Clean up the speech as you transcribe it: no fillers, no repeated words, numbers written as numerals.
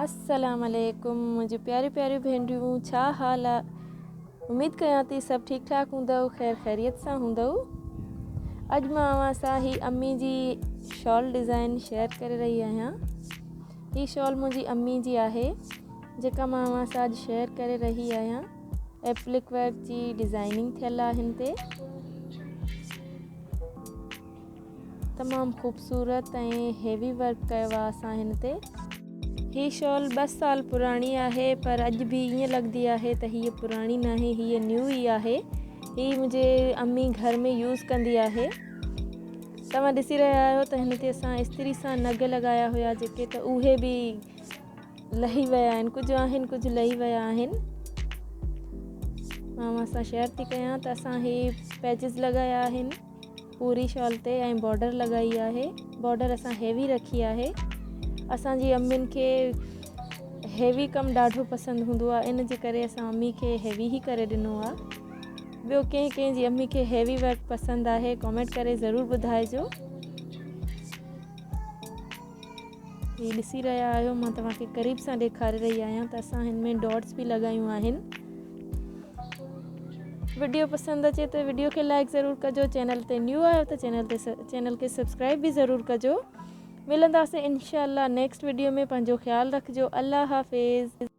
अस्सलामुअलैकुम मुझे प्यारी प्यारी भेनरियूं, छा हाल आहे। उम्मीद कयां थी सभु ठीक ठाक हूंदव, खैर खैरियत सां हूंदव। अॼु मां अवां सां ही अम्मी जी शॉल डिज़ाइन शेयर करे रही आहियां। ही शॉल मुंहिंजी अम्मी जी आहे जेका मां अवां सां अॼु शेयर करे रही आहियां। एप्लिक वर्क जी डिज़ाइनिंग थियल आहे हिन ते। तमामु ख़ूबसूरत ऐं हेवी वर्क कयो आहे असां हिन ते। ही शॉल 2 साल पुराणी आहे, पर अॼु बि ईअं लॻंदी आहे त हीअ पुराणी न आहे, हीअ न्यू ई आहे। ही मुंहिंजे अम्मी घर में यूज़ कंदी आहे। तव्हां ॾिसी रहिया आहियो त हिन ते असां इस्त्री सां नग लॻाया हुया जेके, त उहे बि लही विया आहिनि। कुझु आहिनि, कुझु लही विया आहिनि। मां असां शेयर थी कयां त असां ही पैचिस लॻाया आहिनि पूरी शॉल ते ऐं बॉर्डर लॻाई आहे। बॉर्डर असां हेवी रखी आहे। असांजी अम्मियुनि खे हेवी कमु ॾाढो पसंदि हूंदो आहे, इन जे करे असां अम्मी खे हेवी ई करे ॾिनो आहे। ॿियो कंहिंजी अम्मी खे हेवी वर्क पसंदि आहे कमेंट करे ज़रूरु ॿुधाइजो। ही ॾिसी रहिया आहियो, मां तव्हांखे क़रीब सां ॾेखारे रही आहियां त असां हिन में डॉट्स बि लॻायूं आहिनि। वीडियो पसंदि अचे त वीडियो खे लाइक ज़रूरु कजो। चैनल ते न्यू आहियो त चैनल खे सब्सक्राइब बि ज़रूरु कजो। मिलंदासीं इंशाअल्लाह नेक्स्ट वीडियो में। पंहिंजो ख़्यालु रखिजो। अल्लाह हाफ़िज़।